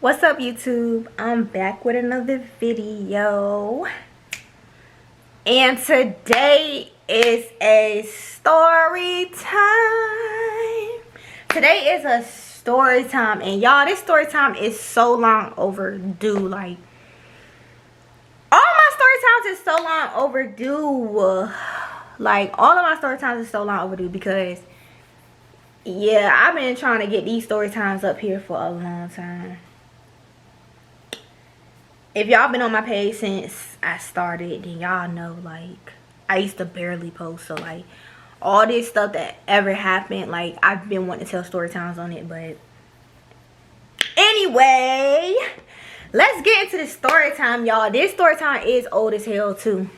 What's up, YouTube? I'm back with another video, and today is a story time. Today is a story time, and y'all, this story time is so long overdue. Like, all my story times is so long overdue. Like, all of my story times is so long overdue because, yeah, I've been trying to get these story times up here for a long time. If y'all been on my page since I started, then y'all know, like, I used to barely post. So, like, all this stuff that ever happened, like, I've been wanting to tell story times on it. But anyway, let's get into the story time, y'all. This story time is old as hell, too.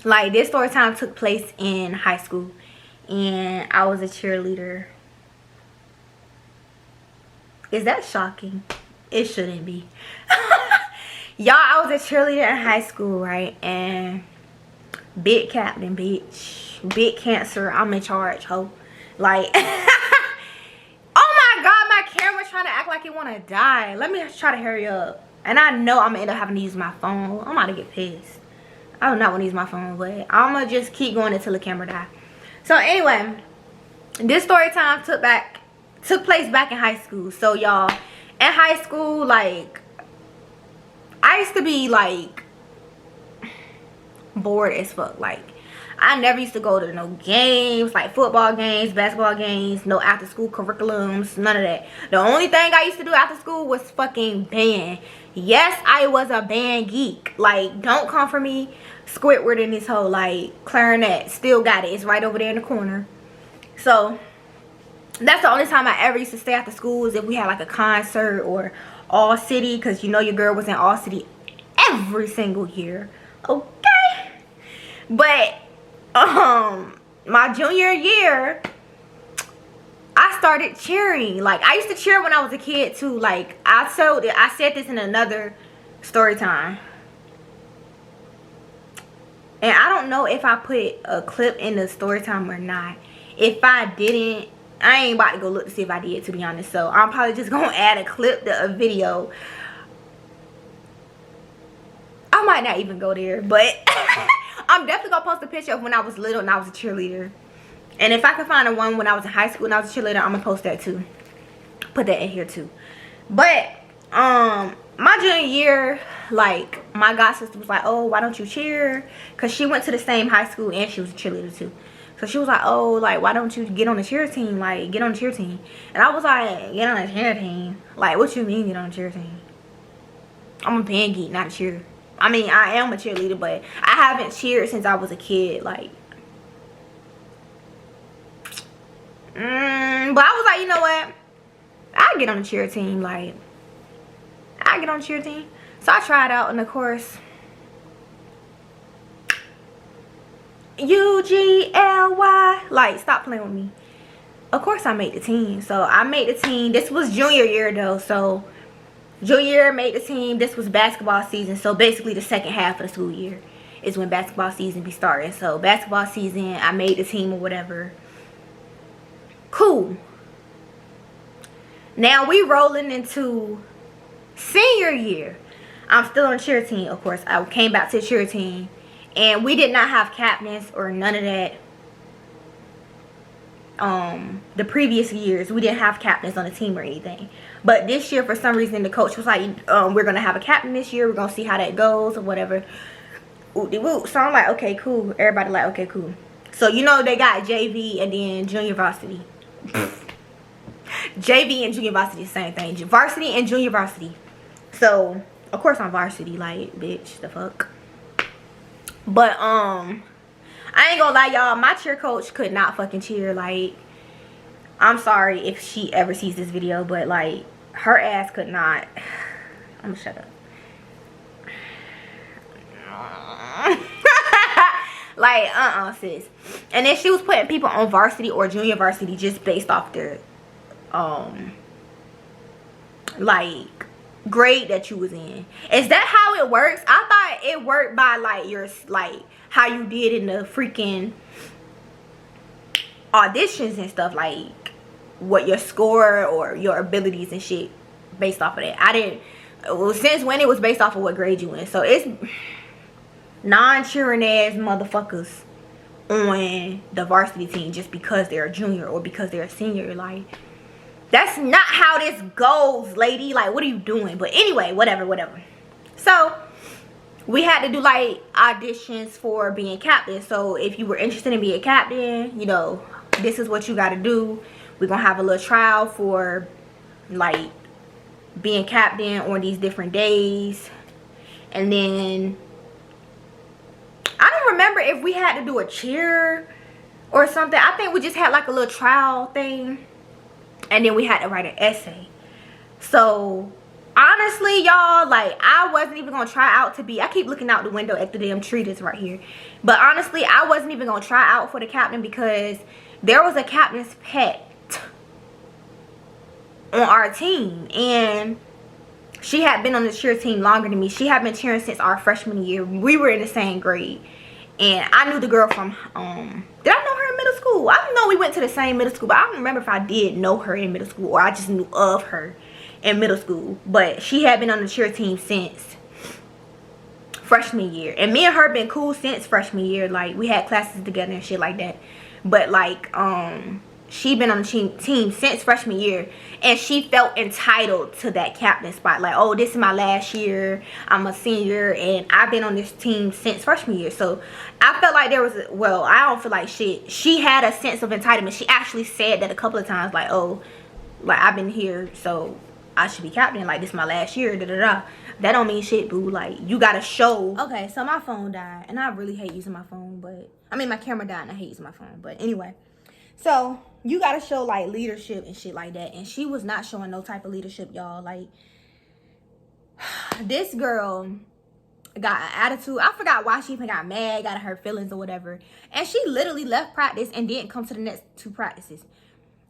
Like, this story time took place in high school, and I was a cheerleader. Is that shocking? It shouldn't be. Y'all, I was a cheerleader in high school, right? And big captain, bitch. Big cancer. I'm in charge, ho. Like, oh my God, my camera's trying to act like it want to die. Let me try to hurry up. And I know I'm going to end up having to use my phone. I'm about to get pissed. I do not want to use my phone, but I'm going to just keep going until the camera dies. So anyway, this story time took place back in high school. So y'all, in high school, like, I used to be, like, bored as fuck. Like, I never used to go to no games, like football games, basketball games, no after school curriculums, none of that. The only thing I used to do after school was fucking band. Yes, I was a band geek. Like, don't come for me, Squidward in this whole, like, clarinet. Still got it. It's right over there in the corner. So, that's the only time I ever used to stay after school is if we had, like, a concert or all city, because you know your girl was in all city every single year. Okay, but my junior year I started cheering. Like, I used to cheer when I was a kid too. Like, I said this in another story time, and I don't know if I put a clip in the story time or not. If I didn't, I ain't about to go look to see if I did, to be honest. So I'm probably just gonna add a clip to a video. I might not even go there, but I'm definitely gonna post a picture of when I was little and I was a cheerleader. And if I can find a one when I was in high school and I was a cheerleader, I'm gonna post that too. Put that in here too. But my junior year, like, my god sister was like, oh, why don't you cheer? Because she went to the same high school and she was a cheerleader too. So she was like, oh, like, why don't you get on the cheer team? Like, get on the cheer team. And I was like, get on the cheer team? Like, what you mean get on the cheer team? I'm a band geek, not a cheer. I mean, I am a cheerleader, but I haven't cheered since I was a kid. Like, but I was like, you know what? I'll get on the cheer team. Like, I'll get on the cheer team. So I tried out, and of course, UGLY, like, stop playing with me. Of course I made the team. So I made the team. This was junior year though, so junior year made the team. This was basketball season, so basically the second half of the school year is when basketball season be starting. So basketball season, I made the team or whatever. Cool. Now we rolling into senior year. I'm still on cheer team, of course. I came back to the cheer team. And we did not have captains or none of that. The previous years, we didn't have captains on the team or anything. But this year, for some reason, the coach was like, we're going to have a captain this year. We're going to see how that goes or whatever. So I'm like, okay, cool. Everybody like, okay, cool. So, you know, they got JV and then junior varsity. JV and junior varsity, same thing. Varsity and junior varsity. So, of course, I'm varsity. Like, bitch, the fuck. But I ain't gonna lie, y'all, my cheer coach could not fucking cheer. Like, I'm sorry if she ever sees this video, but like, her ass could not. I'm gonna shut up. Like, sis. And then she was putting people on varsity or junior varsity just based off their like, grade that you was in. Is that how it works? I thought it worked by, like, your, like, how you did in the freaking auditions and stuff, like what your score or your abilities and shit based off of that. I didn't, well, since when it was based off of what grade you in. So it's non-cheering ass motherfuckers on the varsity team just because they're a junior or because they're a senior. Like, that's not how this goes, lady. Like, what are you doing? But anyway, whatever. So we had to do like auditions for being captain. So if you were interested in being captain, you know, this is what you got to do. We're gonna have a little trial for like being captain on these different days. And then I don't remember if we had to do a cheer or something. I think we just had like a little trial thing, and then we had to write an essay. So honestly, y'all, like, I wasn't even gonna try out to be, I keep looking out the window at the damn tree that's right here, but honestly, I wasn't even gonna try out for the captain because there was a captain's pet on our team, and she had been on the cheer team longer than me. She had been cheering since our freshman year. We were in the same grade, and I knew the girl from did I know her in middle school? I don't know, we went to the same middle school, but I don't remember if I did know her in middle school or I just knew of her in middle school. But she had been on the cheer team since freshman year, and me and her been cool since freshman year. Like, we had classes together and shit like that. But like, she been on the team since freshman year, and she felt entitled to that captain spot. Like, oh, this is my last year, I'm a senior, and I've been on this team since freshman year. So I felt like there was well, I don't feel like shit, she had a sense of entitlement. She actually said that a couple of times, like, oh, like, I've been here, so I should be captain. Like, this is my last year, da-da-da. That don't mean shit, boo. Like, you gotta show. Okay, so my phone died, and I really hate using my phone, but I mean, my camera died and I hate using my phone. But anyway, so you gotta show like leadership and shit like that, and she was not showing no type of leadership, y'all. Like, this girl got an attitude. I forgot why she even got mad, got her feelings or whatever, and she literally left practice and didn't come to the next 2 practices.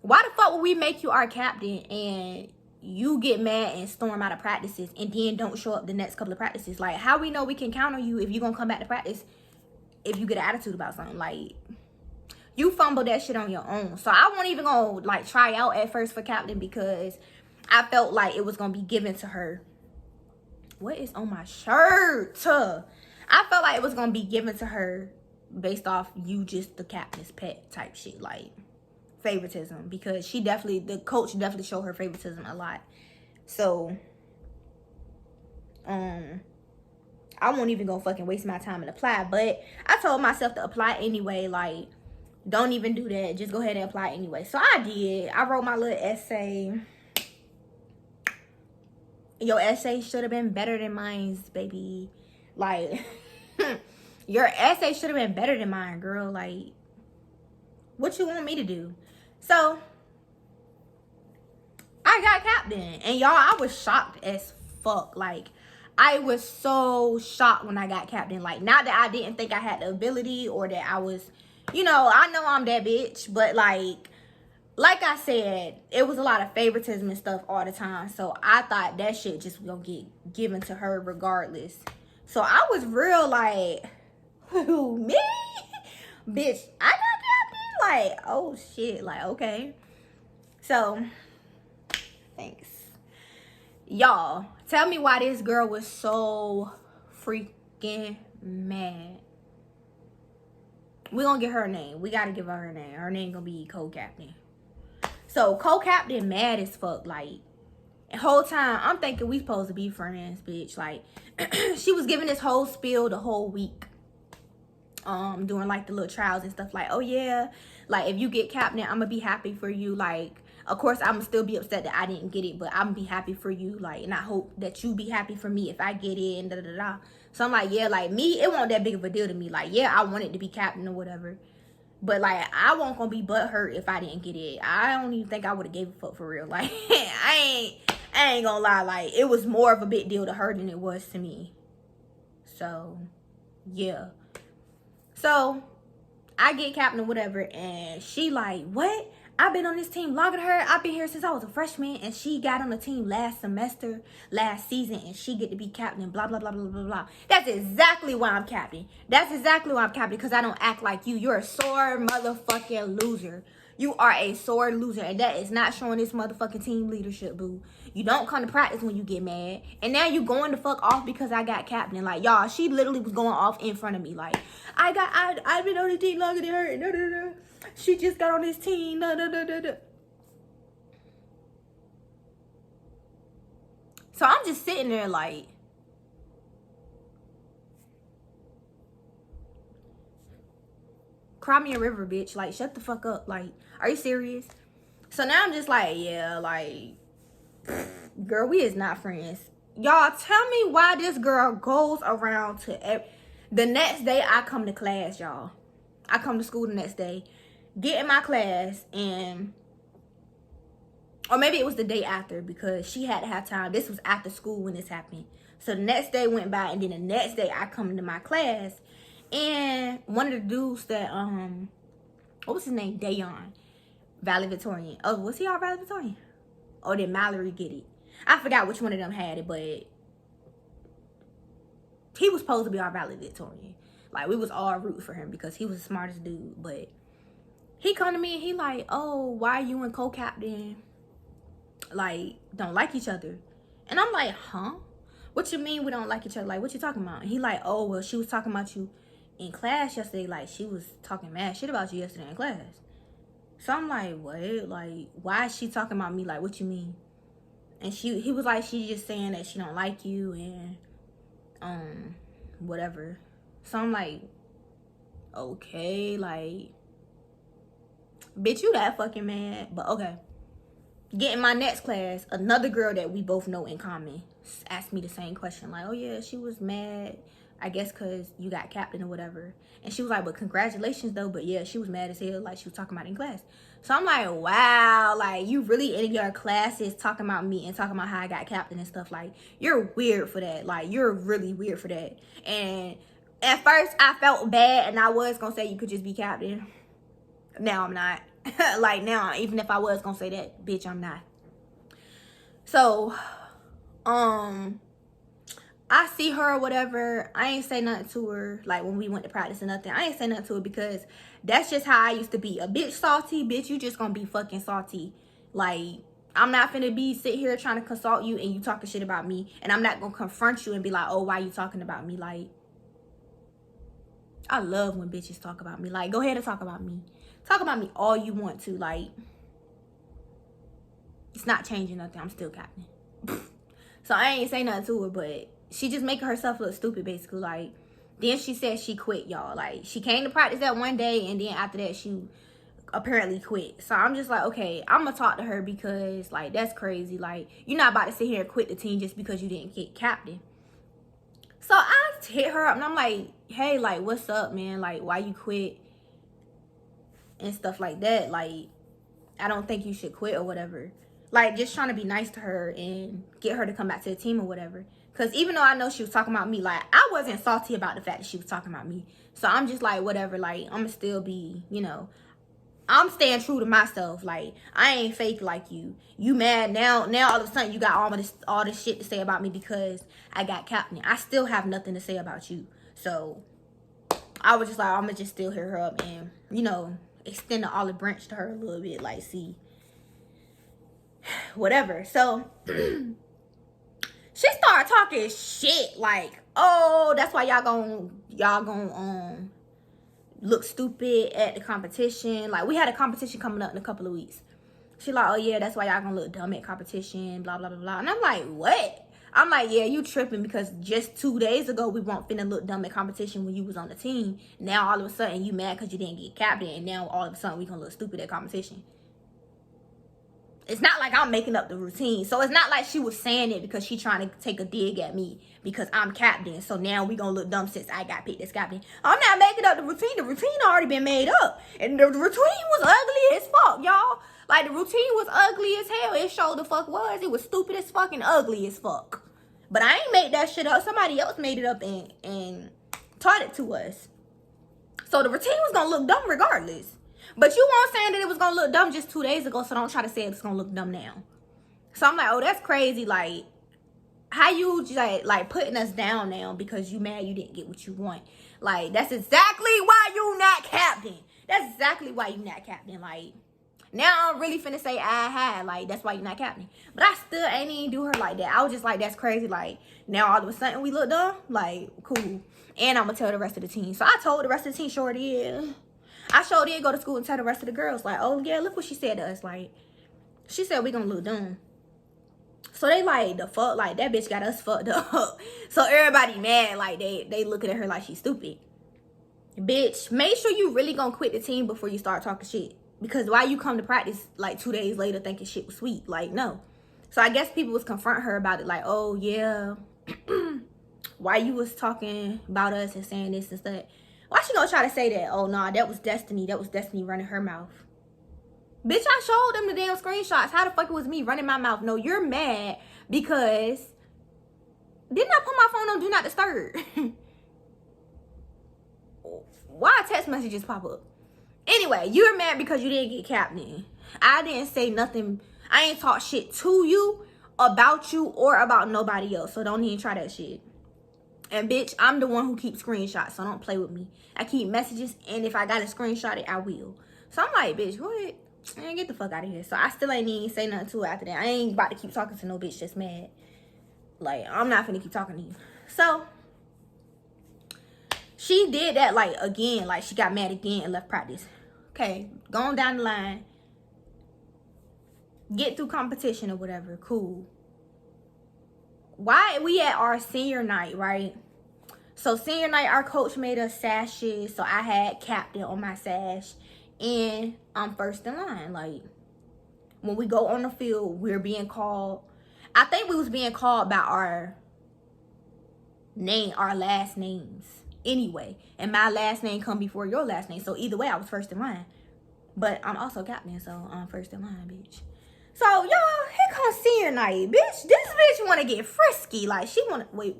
Why the fuck would we make you our captain and you get mad and storm out of practices and then don't show up the next couple of practices? Like, how we know we can count on you if you gonna come back to practice if you get an attitude about something? Like, you fumbled that shit on your own. So I wasn't even gonna like try out at first for captain because I felt like it was gonna be given to her. What is on my shirt? I felt like it was gonna be given to her based off you just the captain's pet type shit, like favoritism, because she definitely, the coach definitely showed her favoritism a lot. So I won't even go fucking waste my time and apply, but I told myself to apply anyway. Like, don't even do that, just go ahead and apply anyway. So I did. I wrote my little essay. Your essay should have been better than mine's, baby. Like, your essay should have been better than mine, girl. Like, what you want me to do? So I got captain, and y'all, I was shocked as fuck. Like, I was so shocked when I got captain. Like, not that I didn't think I had the ability or that I was, you know I'm that bitch, but like I said, it was a lot of favoritism and stuff all the time. So I thought that shit just gonna get given to her regardless. So I was real like, who, me? Bitch, I got captain? Like, oh shit, like, okay. So, thanks. Y'all, tell me why this girl was so freaking mad. We're gonna get her name. We gotta give her name. Her name gonna be co-captain. So co-captain mad as fuck. Like, the whole time I'm thinking we supposed to be friends, bitch. Like, she was giving this whole spiel the whole week, doing like the little trials and stuff. Like, oh yeah, like, if you get captain, I'm gonna be happy for you. Like, of course I'm gonna still be upset that I didn't get it, but I'm gonna be happy for you. Like, and I hope that you be happy for me if I get it, and da da da. So I'm like, yeah, like, me, it wasn't that big of a deal to me. Like, yeah, I wanted to be captain or whatever, but like, I wasn't gonna be butthurt if I didn't get it. I don't even think I would have gave a fuck for real. Like, I ain't gonna lie. Like, it was more of a big deal to her than it was to me. So yeah. So I get captain or whatever, and she like, what? I've been on this team longer than her. I've been here since I was a freshman, and she got on the team last semester, last season, and she get to be captain, blah, blah, blah, blah, blah, blah. That's exactly why I'm captain. That's exactly why I'm captain, because I don't act like you. You're a sore motherfucking loser. You are a sore loser, and that is not showing this motherfucking team leadership, boo. You don't come to practice when you get mad, and now you going the fuck off because I got captain. Like, y'all, she literally was going off in front of me. Like, I've been on the team longer than her. Da, da, da. She just got on this team. Da, da, da, da, da. So I'm just sitting there like, cry me a river, bitch. Like, shut the fuck up. Like, are you serious? So now I'm just like, yeah, like, girl, we is not friends. Y'all, tell me why this girl goes around to the next day I come to class, y'all. I come to school the next day, get in my class, and or maybe it was the day after because she had to have time. This was after school when this happened. So the next day went by, and then the next day I come into my class, and one of the dudes that what was his name? Dayon, valedictorian. Oh, was he our valedictorian? Or did Mallory get it? I forgot which one of them had it, but he was supposed to be our valedictorian. Like, we was all rooting for him because he was the smartest dude. But he come to me and he like, oh, why you and co-captain like don't like each other? And I'm like, huh? What you mean we don't like each other? Like, what you talking about? And he like, oh, well, she was talking about you in class yesterday. Like, she was talking mad shit about you yesterday in class. So I'm like, what? Like, why is she talking about me? Like, what you mean? And he was like, she's just saying that she don't like you and whatever. So I'm like, okay, like, bitch, you that fucking mad. But okay. Get in my next class, another girl that we both know in common asked me the same question. Like, oh yeah, she was mad, I guess because you got captain or whatever. And she was like, but congratulations though. But yeah, she was mad as hell, like she was talking about in class. So I'm like, wow, like you really in your classes talking about me and talking about how I got captain and stuff. Like, you're weird for that. Like, you're really weird for that. And at first I felt bad and I was gonna say you could just be captain. Now I'm not. Like, now, even if I was gonna say that, bitch, I'm not. So, I see her or whatever. I ain't say nothing to her. Like, when we went to practice or nothing, I ain't say nothing to her because that's just how I used to be. A bitch salty, bitch, you just gonna be fucking salty. Like, I'm not finna be sit here trying to consult you and you talking shit about me. And I'm not gonna confront you and be like, oh, why you talking about me? Like, I love when bitches talk about me. Like, go ahead and talk about me. Talk about me all you want to. Like, it's not changing nothing. I'm still captain. So I ain't say nothing to her, but she just making herself look stupid, basically. Like, then she said she quit, y'all. Like, she came to practice that one day, and then after that, she apparently quit. So I'm just like, okay, I'm gonna talk to her because, like, that's crazy. Like, you're not about to sit here and quit the team just because you didn't get captain. So I hit her up, and I'm like, hey, like, what's up, man? Like, why you quit? And stuff like that. Like, I don't think you should quit or whatever. Like, just trying to be nice to her and get her to come back to the team or whatever. Because even though I know she was talking about me, like, I wasn't salty about the fact that she was talking about me. So I'm just like, whatever. Like, I'm going to still be, you know, I'm staying true to myself. Like, I ain't fake like you. You mad now all of a sudden you got all this shit to say about me because I got captain. I still have nothing to say about you. So I was just like, I'm going to just still hit her up and, you know, extend the olive branch to her a little bit, like, see, whatever. So she started talking shit like, oh, that's why y'all gonna look stupid at the competition. Like, we had a competition coming up in a couple of weeks. She like, oh yeah, that's why y'all gonna look dumb at competition, blah blah blah blah. And I'm like, what? I'm like, yeah, you tripping because just 2 days ago we weren't finna look dumb at competition when you was on the team. Now all of a sudden you mad because you didn't get captain, and now all of a sudden we gonna look stupid at competition. It's not like I'm making up the routine. So it's not like she was saying it because she trying to take a dig at me because I'm captain. So now we gonna look dumb since I got picked as captain. I'm not making up the routine. The routine already been made up. And the routine was ugly as fuck, y'all. Like, the routine was ugly as hell. It showed the fuck was. It was stupid as fuck and ugly as fuck. But I ain't made that shit up. Somebody else made it up and taught it to us. So the routine was gonna look dumb regardless. But you weren't saying that it was gonna look dumb just 2 days ago, so don't try to say it's gonna look dumb now. So I'm like, oh, that's crazy. Like, how you just like putting us down now because you mad you didn't get what you want. Like, that's exactly why you not captain. That's exactly why you not captain. Like, Now I'm really finna say I had, like, that's why you're not captain. But I still ain't even do her like that. I was just like, that's crazy. Like, now all of a sudden we look dumb. Like, cool. And I'm gonna tell the rest of the team. So I told the rest of the team, sure did. I sure did go to school and tell the rest of the girls, like, oh yeah, look what she said to us. Like, she said we gonna look dumb. So they like, the fuck, like, that bitch got us fucked up. So everybody mad, like, they looking at her like she's stupid. Bitch, make sure you really gonna quit the team before you start talking shit. Because why you come to practice like 2 days later thinking shit was sweet? Like, no. So I guess people was confronting her about it, like, oh yeah, why you was talking about us and saying this and stuff. Why she gonna try to say that? Oh nah, that was Destiny. That was Destiny running her mouth. Bitch, I showed them the damn screenshots. How the fuck it was me running my mouth? No, you're mad because didn't I put my phone on do not disturb? Why text messages pop up? Anyway, you're mad because you didn't get captain. I didn't say nothing. I ain't talk shit to you, about you, or about nobody else. So don't even try that shit. And bitch, I'm the one who keeps screenshots, so don't play with me. I keep messages, and if I gotta screenshot it, I will. So I'm like, bitch, what? Man, get the fuck out of here. So I still ain't even say nothing to her after that. I ain't about to keep talking to no bitch that's mad. Like, I'm not finna keep talking to you. So she did that, like, again. Like, she got mad again and left practice. Okay, going down the line. Get through competition or whatever. Cool. Why we at our senior night, right? So senior night, our coach made us sashes. So I had captain on my sash. And I'm first in line. Like, when we go on the field, we're being called. I think we was being called by our name, our last names. Anyway, and my last name come before your last name. So either way, I was first in line. But I'm also captain, so I'm first in line, bitch. So, y'all, here comes senior night, bitch. This bitch want to get frisky. Like, she want to, wait,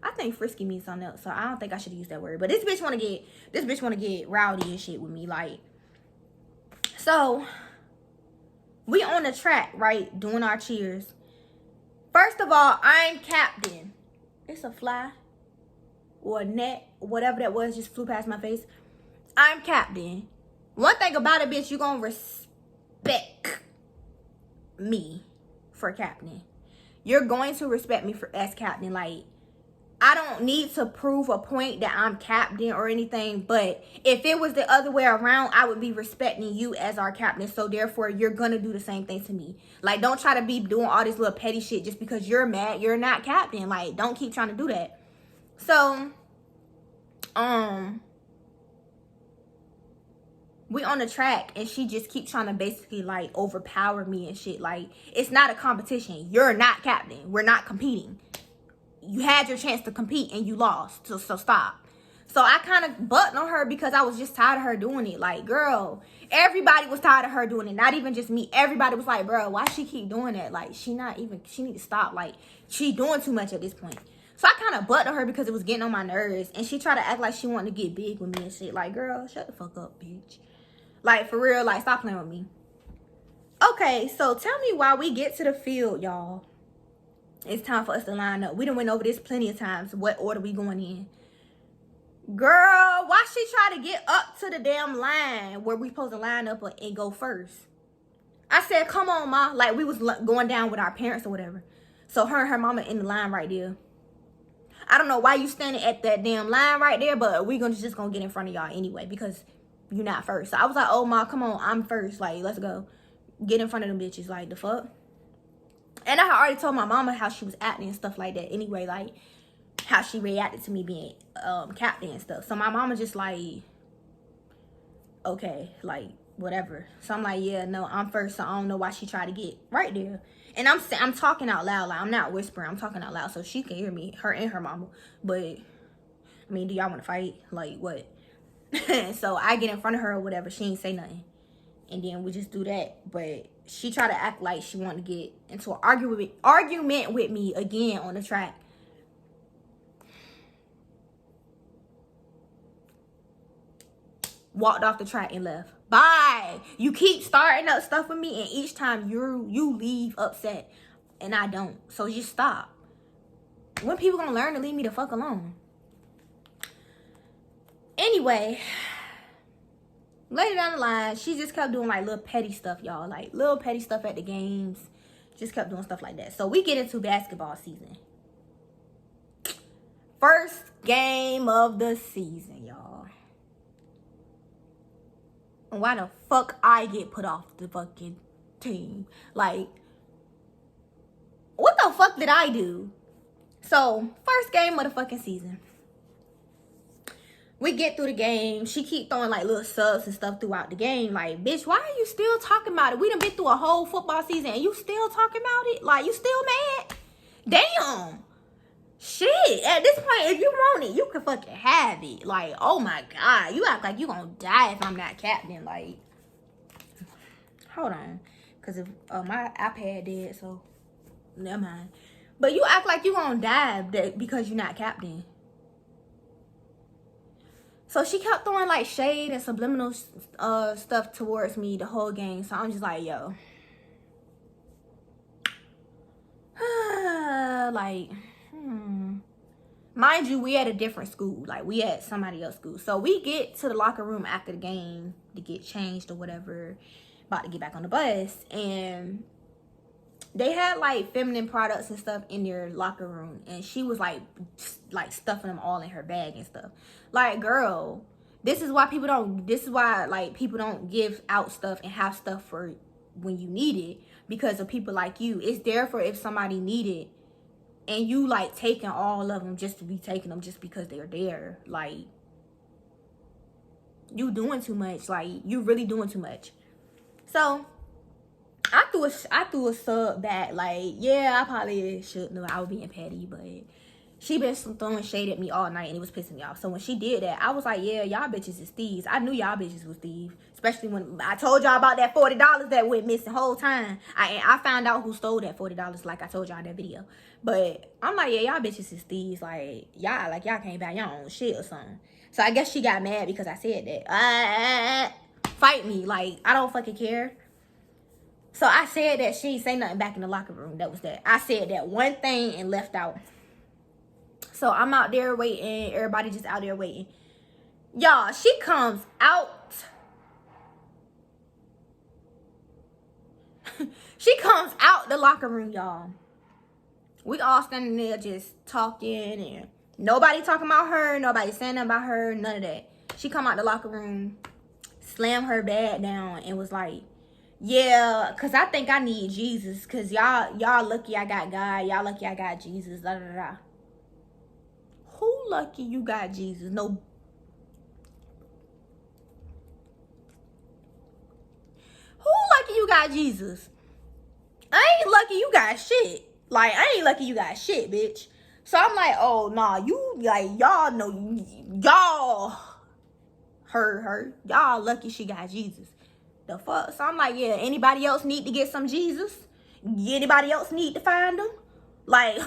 I think frisky means something else. So, I don't think I should use that word. But this bitch want to get rowdy and shit with me. Like, so, we on the track, right, doing our cheers. First of all, I'm captain. It's a fly or a net, whatever that was, just flew past my face. I'm captain. One thing about it, bitch, you gonna respect me for captain. You're going to respect me for as captain. Like, I don't need to prove a point that I'm captain or anything, but if it was the other way around, I would be respecting you as our captain. So therefore, you're gonna do the same thing to me. Like, don't try to be doing all this little petty shit just because you're mad you're not captain. Like, don't keep trying to do that. So we on the track and she just keep trying to basically like overpower me and shit. Like, it's not a competition. You're not captain. We're not competing. You had your chance to compete and you lost. So stop. So I kind of butted on her because I was just tired of her doing it. Like, girl, everybody was tired of her doing it. Not even just me. Everybody was like, bro, why she keep doing that? Like, she need to stop. Like, she doing too much at this point. So I kind of butted on her because it was getting on my nerves. And she tried to act like she wanted to get big with me and shit. Like, girl, shut the fuck up, bitch. Like, for real, like, stop playing with me. Okay, so tell me why we get to the field, y'all. It's time for us to line up. We done went over this plenty of times. What order we going in? Girl, why she try to get up to the damn line where we supposed to line up and go first? I said, come on, ma. Like, we was going down with our parents or whatever. So her and her mama in the line right there. I don't know why you standing at that damn line right there, but we just gonna get in front of y'all anyway because you're not first. So I was like, oh, ma, come on. I'm first. Like, let's go. Get in front of them bitches. Like, the fuck? And I already told my mama how she was acting and stuff like that anyway, like how she reacted to me being captain and stuff. So my mama just like, okay, like whatever. So I'm like, yeah, no, I'm first, so I don't know why she tried to get right there. And I'm talking out loud, like I'm not whispering, I'm talking out loud so she can hear me, her and her mama. But I mean, do y'all want to fight? Like what? So I get in front of her or whatever. She ain't say nothing. And then we just do that. But she tried to act like she wanted to get into an argument with me again on the track. Walked off the track and left. Bye. You keep starting up stuff with me, and each time you leave upset, and I don't. So just stop. When people gonna learn to leave me the fuck alone? Anyway, Later down the line, she just kept doing like little petty stuff, y'all. Like little petty stuff at the games. Just kept doing stuff like that. So we get into basketball season. First game of the season, y'all. And why the fuck I get put off the fucking team? Like, what the fuck did I do? So, first game of the fucking season. We get through the game. She keep throwing like little subs and stuff throughout the game. Like, bitch, why are you still talking about it? We done been through a whole football season and you still talking about it? Like, you still mad? Damn. Shit, at this point, if you want it, you can fucking have it. Like, oh my God, you act like you gonna die if I'm not captain. Like, hold on, cause if my iPad dead, so never mind. But you act like you gonna die because you're not captain. So she kept throwing like shade and subliminal stuff towards me the whole game. So I'm just like, yo, like. Mind you, we at a different school. Like, we at somebody else's school. So we get to the locker room after the game to get changed or whatever. About to get back on the bus. And they had, like, feminine products and stuff in their locker room. And she was, like stuffing them all in her bag and stuff. Like, girl, this is why people don't give out stuff and have stuff for when you need it. Because of people like you. It's there for if somebody need it. And you, like, taking all of them just to be taking them just because they're there. Like, you doing too much. Like, you really doing too much. So, I threw a sub back. Like, yeah, I probably shouldn't have. I was being petty, but she been throwing shade at me all night, and it was pissing me off. So, when she did that, I was like, yeah, y'all bitches is thieves. I knew y'all bitches was thieves. Especially when I told y'all about that $40 that went missing the whole time. I found out who stole that $40, like I told y'all in that video. But I'm like, yeah, y'all bitches is thieves. Like, y'all can't buy your own shit or something. So, I guess she got mad because I said that. Fight me. Like, I don't fucking care. So, I said that. She ain't say nothing back in the locker room. That was that. I said that one thing and left out. So, I'm out there waiting. Everybody just out there waiting. Y'all, she comes out. She comes out the locker room, y'all. We all standing there just talking and nobody talking about her. Nobody saying nothing about her. None of that. She come out the locker room, slammed her bag down and was like, yeah, because I think I need Jesus. Because y'all lucky I got God. Y'all lucky I got Jesus. Da, da, da. Who lucky you got Jesus? No. Who lucky you got Jesus? I ain't lucky you got shit. Like, I ain't lucky you got shit, bitch. So I'm like, oh, nah, you, like, y'all know, y'all heard her. Y'all lucky she got Jesus. The fuck? So I'm like, yeah, anybody else need to get some Jesus? Anybody else need to find them? Like,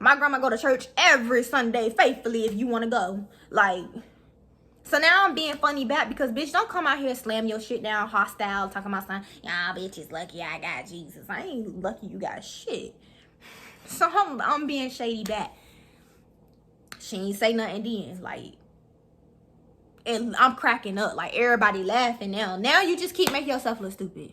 my grandma go to church every Sunday faithfully if you want to go. Like, so now I'm being funny back because, bitch, don't come out here and slam your shit down hostile, talking about something. Y'all bitches lucky I got Jesus. I ain't lucky you got shit. So I'm being shady back. She ain't say nothing then. Like, and I'm cracking up. Like, everybody laughing now. Now you just keep making yourself look stupid.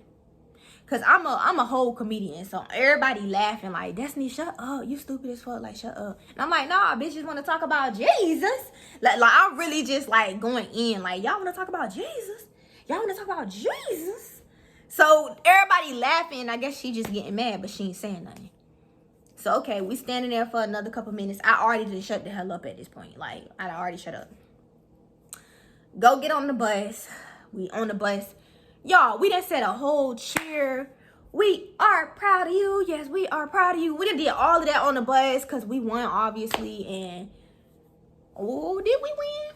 Cause I'm a whole comedian, so everybody laughing like, Destiny, shut up, you stupid as fuck, like, shut up. And I'm like, nah, bitches want to talk about Jesus. Like I'm really just like going in, like, y'all want to talk about Jesus? Y'all want to talk about Jesus? So everybody laughing. I guess she just getting mad, but she ain't saying nothing. So okay, we standing there for another couple minutes. I already done shut the hell up at this point. Like, I already shut up. Go get on the bus. We on the bus. Y'all, we done said a whole cheer. We are proud of you. Yes, we are proud of you. We done did all of that on the bus because we won, obviously. And, oh, did we win?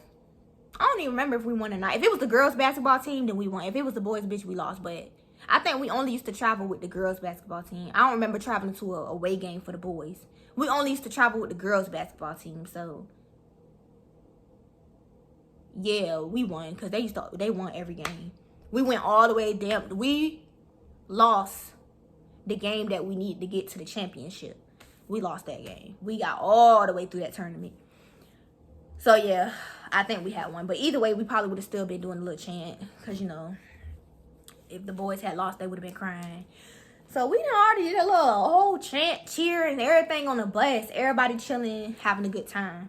I don't even remember if we won or not. If it was the girls' basketball team, then we won. If it was the boys, bitch, we lost. But I think we only used to travel with the girls' basketball team. I don't remember traveling to a away game for the boys. We only used to travel with the girls' basketball team. So, yeah, we won because they won every game. We went all the way down. We lost the game that we needed to get to the championship. We lost that game. We got all the way through that tournament. So yeah, I think we had one. But either way, we probably would have still been doing a little chant. Because, you know, if the boys had lost, they would have been crying. So we done already did a little whole chant, cheer, and everything on the bus. Everybody chilling, having a good time.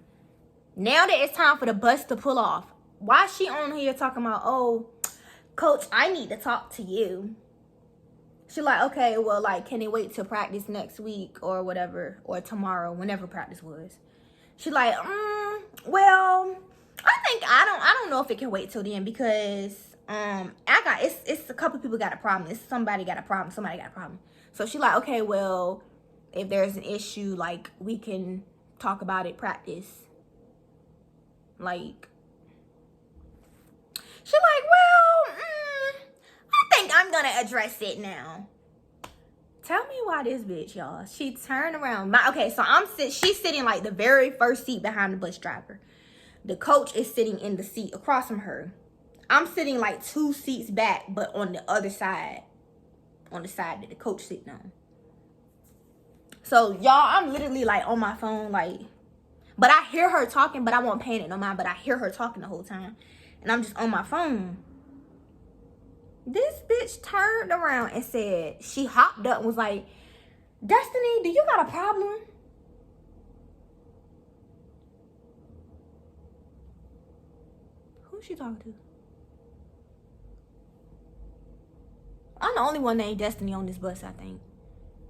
Now that it's time for the bus to pull off, why is she on here talking about, oh, coach, I need to talk to you? She like, okay, well, like, can they wait to practice next week or whatever, or tomorrow, whenever practice was? She like, well, I don't know if it can wait till then, because it's a couple people got a problem. It's somebody got a problem. Somebody got a problem. So she like, okay, well, if there's an issue, like, we can talk about it, practice. Like, she like, well, I think I'm gonna address it now. Tell me why this bitch, y'all. She turned around. Okay, so she's sitting like the very first seat behind the bus driver. The coach is sitting in the seat across from her. I'm sitting like 2 seats back, but on the other side. On the side that the coach sitting on. So, y'all, I'm literally like on my phone, like, but I hear her talking, but I won't pay it no mind, but I hear her talking the whole time. And I'm just on my phone. This bitch turned around and said, she hopped up and was like, Destiny, do you got a problem? Who's she talking to? I'm the only one named Destiny on this bus, I think.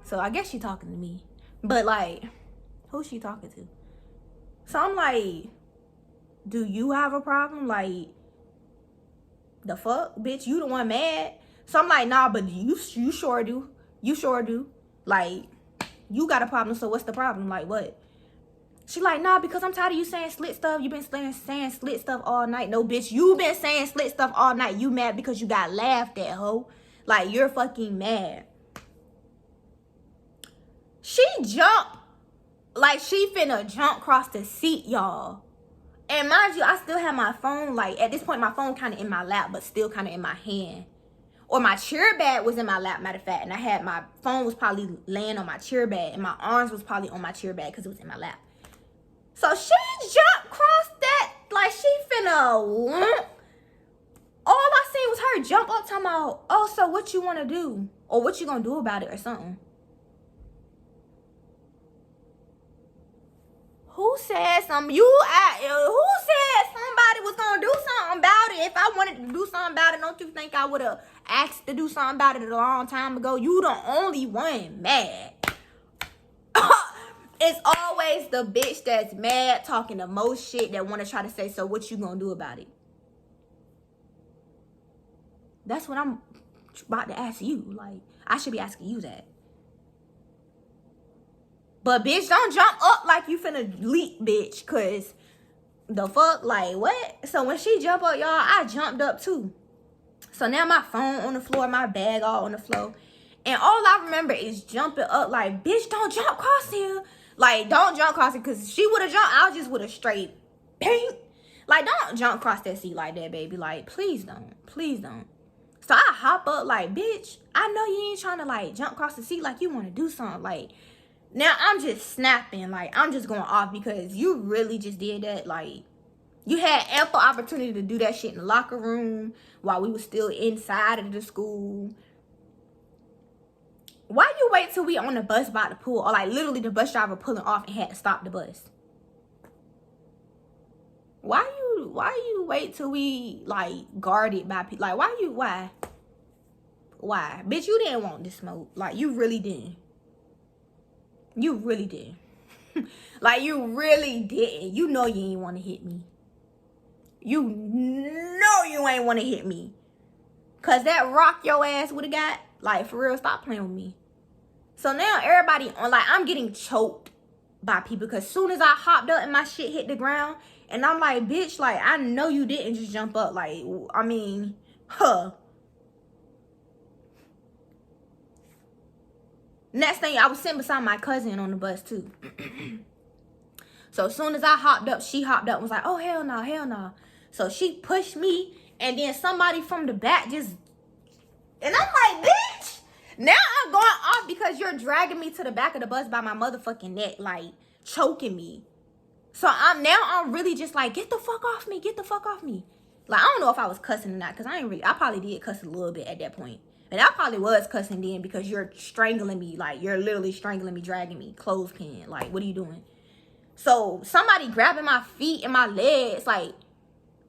So I guess she talking to me. But like, who's she talking to? So I'm like, do you have a problem? Like, the fuck, bitch, you the one mad. So I'm like, nah, but you sure do. You sure do. Like, you got a problem, so what's the problem? Like, what? She like, nah, because I'm tired of you saying slit stuff. You been saying slit stuff all night. No, bitch, you been saying slit stuff all night. You mad because you got laughed at, ho. Like, you're fucking mad. She jumped like she finna jump across the seat, y'all. And mind you, I still have my phone, like, at this point, my phone kind of in my lap, but still kind of in my hand. Or my chair bag was in my lap, matter of fact. And I had my phone was probably laying on my chair bag. And my arms was probably on my chair bag because it was in my lap. So she jumped across that, like she finna whoop. All I seen was her jump up talking about, oh, so what you want to do? Or what you gonna do about it or something. Who said something? Who said somebody was gonna do something about it? If I wanted to do something about it, don't you think I would have asked to do something about it a long time ago? You the only one mad. It's always the bitch that's mad, talking the most shit, that want to try to say, so what you gonna do about it? That's what I'm about to ask you. Like, I should be asking you that. But bitch, don't jump up like you finna leap, bitch. Cause the fuck, like, what? So when she jumped up, y'all, I jumped up too. So now my phone on the floor, my bag all on the floor. And all I remember is jumping up like, bitch, don't jump across here. Like, don't jump across it. Cause if she would've jumped, I just would've straight ping. Like, don't jump across that seat like that, baby. Like, please don't. Please don't. So I hop up like, bitch, I know you ain't trying to, like, jump across the seat like you want to do something. Like, now I'm just snapping. Like, I'm just going off because you really just did that. Like, you had ample opportunity to do that shit in the locker room while we was still inside of the school. Why you wait till we on the bus about to pull, or like literally the bus driver pulling off and had to stop the bus? Why you wait till we like guarded by people? Like, why? Bitch, you didn't want this smoke. Like, you really didn't. You really did. Like, you really didn't. You know you ain't want to hit me. You know you ain't want to hit me. Cause that rock your ass would have got. Like, for real, stop playing with me. So now everybody on, like, I'm getting choked by people. Cause soon as I hopped up and my shit hit the ground, and I'm like, bitch, like, I know you didn't just jump up. Like, I mean, Next thing, I was sitting beside my cousin on the bus too. So as soon as I hopped up, she hopped up and was like, oh, hell no, hell no. So she pushed me, and then somebody from the back just, and I'm like, bitch, now I'm going off because you're dragging me to the back of the bus by my motherfucking neck, like choking me. So I'm really just like, get the fuck off me, get the fuck off me. Like, I don't know if I was cussing or not, because I probably did cuss a little bit at that point. And I probably was cussing then, because you're strangling me. Like, you're literally strangling me, dragging me, clothespin. Like, what are you doing? So somebody grabbing my feet and my legs, like,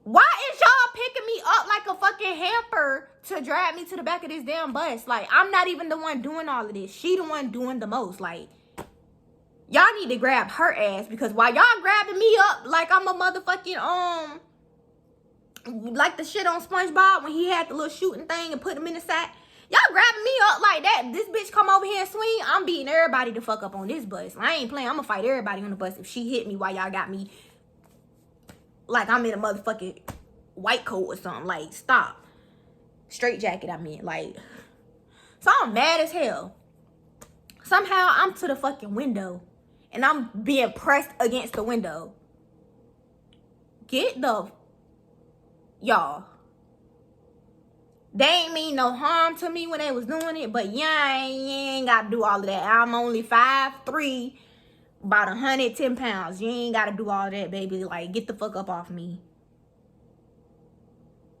why is y'all picking me up like a fucking hamper to drag me to the back of this damn bus? Like, I'm not even the one doing all of this. She the one doing the most. Like, y'all need to grab her ass, because while y'all grabbing me up like I'm a motherfucking, like the shit on SpongeBob when he had the little shooting thing and put him in the sack. Y'all grabbing me up like that. This bitch come over here and swing. I'm beating everybody the fuck up on this bus. I ain't playing. I'm gonna fight everybody on the bus if she hit me while y'all got me like I'm in a motherfucking white coat or something. Like, stop. Straight jacket, I mean. Like, so I'm mad as hell. Somehow I'm to the fucking window and I'm being pressed against the window. Get the... Y'all. They ain't mean no harm to me when they was doing it, but you ain't got to do all of that. I'm only 5'3", about 110 pounds. You ain't got to do all that, baby. Like, get the fuck up off me.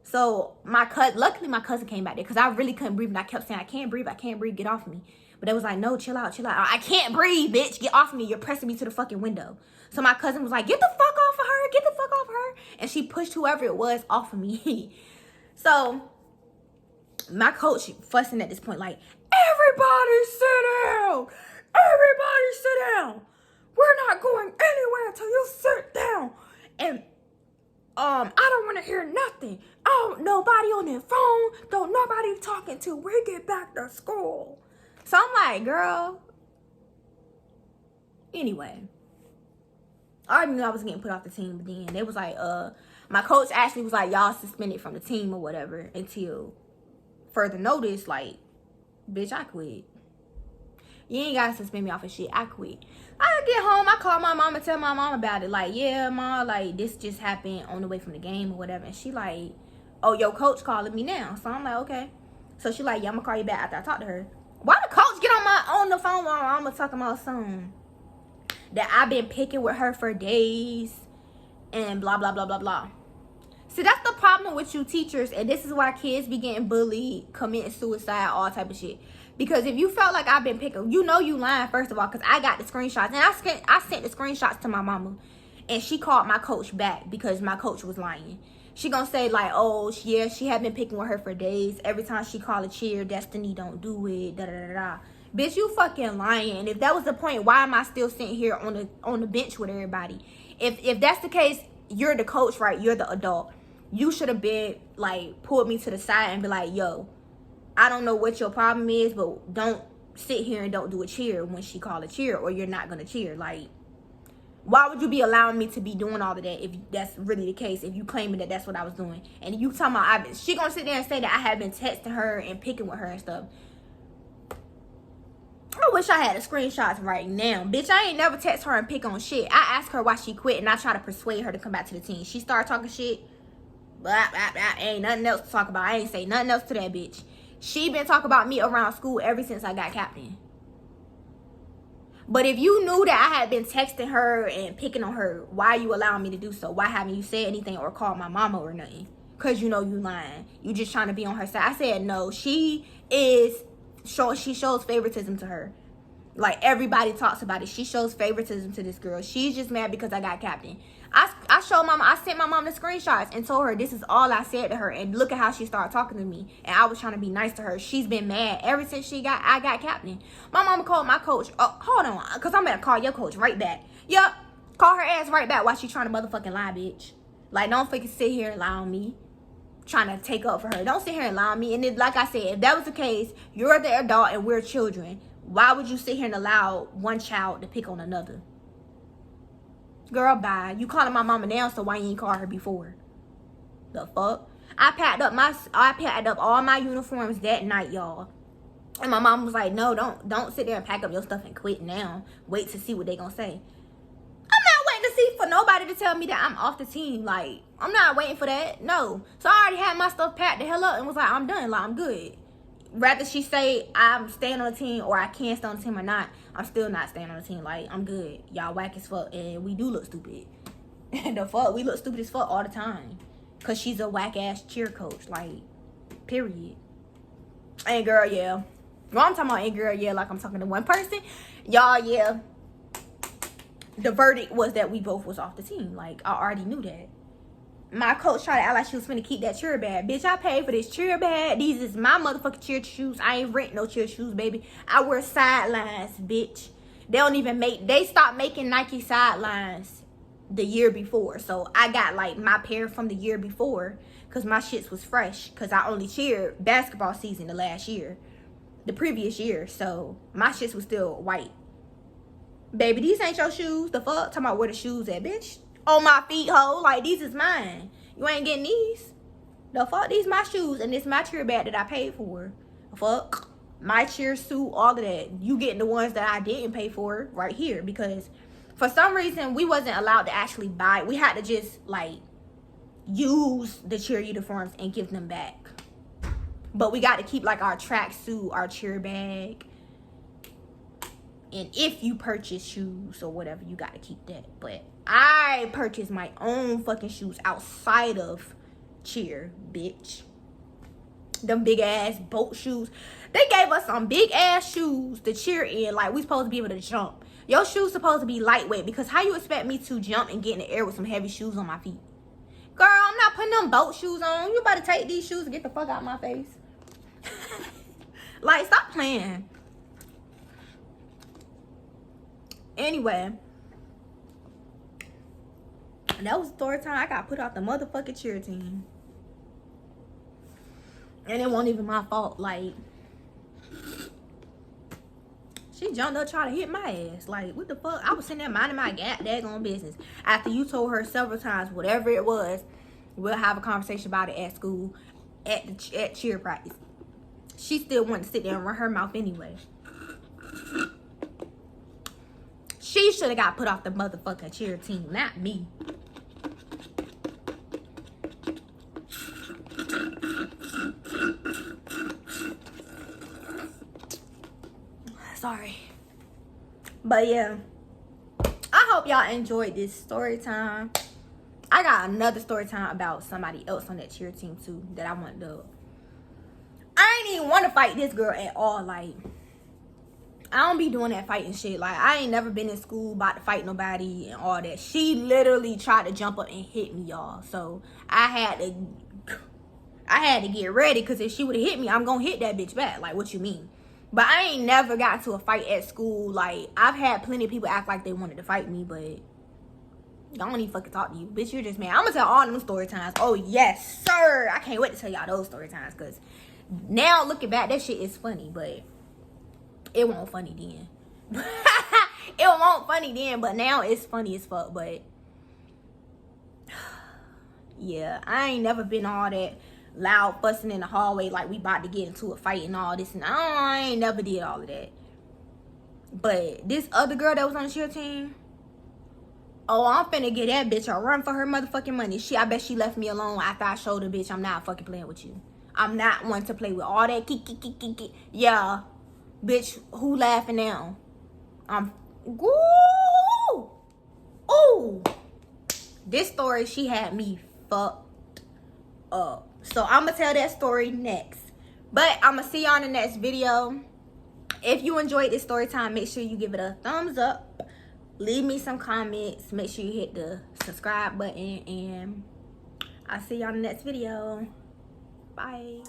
So, luckily my cousin came back there, because I really couldn't breathe, and I kept saying, I can't breathe, get off me. But they was like, no, chill out. I can't breathe, bitch. Get off me. You're pressing me to the fucking window. So my cousin was like, get the fuck off of her. Get the fuck off of her. And she pushed whoever it was off of me. So my coach fussing at this point, like, everybody sit down. Everybody sit down. We're not going anywhere until you sit down. And I don't want to hear nothing. Nobody on their phone. Don't nobody talking till we get back to school. So I'm like, girl. Anyway, I already knew I was getting put off the team, but then they was like, my coach actually was like, y'all suspended from the team or whatever until further notice. Like, bitch, I quit. You ain't gotta suspend me off of shit. I quit. I get home, I call my mom and tell my mom about it. Like, yeah, ma, like, this just happened on the way from the game or whatever. And she like, oh, your coach calling me now. So I'm like, okay. So she like, yeah, I'm gonna call you back after I talk to her. Why the coach get on the phone while I'm talking about something that I've been picking with her for days and blah, blah, blah, blah, blah. See, that's the problem with you teachers, and this is why kids be getting bullied, committing suicide, all type of shit. Because if you felt like I've been picking, you know you lying, first of all, because I got the screenshots. And I sent the screenshots to my mama, and she called my coach back because my coach was lying. She gonna say like, oh, yeah, she had been picking with her for days. Every time she call a cheer, Destiny don't do it, da-da-da-da. Bitch, you fucking lying. And if that was the point, why am I still sitting here on the bench with everybody? If that's the case, you're the coach, right? You're the adult. You should have been, like, pulled me to the side and be like, yo, I don't know what your problem is, but don't sit here and don't do a cheer when she call a cheer, or you're not going to cheer. Like, why would you be allowing me to be doing all of that if that's really the case, if you claiming that that's what I was doing? And you talking about, she going to sit there and say that I have been texting her and picking with her and stuff. I wish I had the screenshots right now. Bitch, I ain't never text her and pick on shit. I asked her why she quit, and I try to persuade her to come back to the team. She started talking shit. Blah, blah, blah. Ain't nothing else to talk about. I ain't say nothing else to that bitch. She been talking about me around school ever since I got captain. But if you knew that I had been texting her and picking on her, why are you allowing me to do so? Why haven't you said anything or called my mama or nothing? Because you know you lying. You just trying to be on her side. I said no. She shows favoritism to her. Like, everybody talks about it. She shows favoritism to this girl. She's just mad because I got captain. I sent my mom the screenshots and told her this is all I said to her, and look at how she started talking to me. And I was trying to be nice to her. She's been mad ever since I got captain. My mama called my coach. Oh, hold on, because I'm gonna call your coach right back. Yup, call her ass right back while she trying to motherfucking lie, bitch. Like, don't fucking sit here and lie on me, trying to take up for her. Don't sit here and lie on me. And then, like I said, if that was the case, you're the adult and we're children. Why would you sit here and allow one child to pick on another? Girl, bye. You calling my mama now, so why you ain't call her before? The fuck? I packed up all my uniforms that night, y'all. And my mom was like, no, don't sit there and pack up your stuff and quit now. Wait to see what they gonna say. I'm not waiting to see for nobody to tell me that I'm off the team. Like, I'm not waiting for that. No. So I already had my stuff packed the hell up and was like, I'm done. Like, I'm good. Rather she say I'm staying on the team or I can't stay on the team or not, I'm still not staying on the team. Like, I'm good. Y'all whack as fuck and we do look stupid. The fuck, we look stupid as fuck all the time. Cause she's a whack ass cheer coach. Like, period. And girl, yeah. Well, I'm talking about and girl, yeah, like I'm talking to one person. Y'all, yeah. The verdict was that we both was off the team. Like, I already knew that. My coach tried to act like she was finna keep that cheer bag. Bitch, I paid for this cheer bag. These is my motherfucking cheer shoes. I ain't rent no cheer shoes, baby. I wear sidelines, bitch. They don't even make, they stopped making Nike sidelines the year before. So I got like my pair from the year before because my shits was fresh. Because I only cheered basketball season the previous year. So my shits was still white. Baby, these ain't your shoes. The fuck? Talking about where the shoes at, bitch. On my feet, ho. Like, these is mine. You ain't getting these. The fuck? These my shoes. And this my cheer bag that I paid for. The fuck? My cheer suit, all of that. You getting the ones that I didn't pay for right here. Because for some reason, we wasn't allowed to actually buy. We had to just, like, use the cheer uniforms and give them back. But we got to keep, like, our track suit, our cheer bag. And if you purchase shoes or whatever, you got to keep that. But I purchased my own fucking shoes outside of cheer, bitch. Them big ass boat shoes. They gave us some big ass shoes to cheer in. Like, we supposed to be able to jump. Your shoes supposed to be lightweight. Because how you expect me to jump and get in the air with some heavy shoes on my feet? Girl, I'm not putting them boat shoes on. You better take these shoes and get the fuck out of my face. Like, stop playing. Anyway, that was story time. I got put off the motherfucking cheer team. And it wasn't even my fault. Like, she jumped up trying to hit my ass. Like, what the fuck? I was sitting there minding my daggone business. After you told her several times, whatever it was, we'll have a conversation about it at school, at cheer practice. She still wanted to sit there and run her mouth anyway. She should have got put off the motherfucking cheer team, not me. Sorry. But yeah, I hope y'all enjoyed this story time. I got another story time about somebody else on that cheer team too that I want to. I ain't even want to fight this girl at all. Like, I don't be doing that fighting shit. Like, I ain't never been in school about to fight nobody and all that. She literally tried to jump up and hit me, y'all. So I had to get ready, because if she would have hit me, I'm gonna hit that bitch back. Like, what you mean? But I ain't never got to a fight at school. Like, I've had plenty of people act like they wanted to fight me, but I don't even fucking talk to you. Bitch, you're just mad. I'm gonna tell all them story times. Oh, yes, sir. I can't wait to tell y'all those story times, because now looking back, that shit is funny, but it wasn't funny then. It wasn't funny then, but now it's funny as fuck. But yeah, I ain't never been all that loud fussing in the hallway like we about to get into a fight and all this. And I ain't never did all of that. But this other girl that was on the cheer team, oh, I'm finna get that bitch a run for her motherfucking money. I bet she left me alone after I showed her, bitch, I'm not fucking playing with you. I'm not one to play with all that kiki. Yeah. Bitch, who laughing now? Ooh. This story, she had me fucked up. So I'm gonna tell that story next. But I'm gonna see y'all in the next video. If you enjoyed this story time, make sure you give it a thumbs up. Leave me some comments. Make sure you hit the subscribe button. And I'll see y'all in the next video. Bye.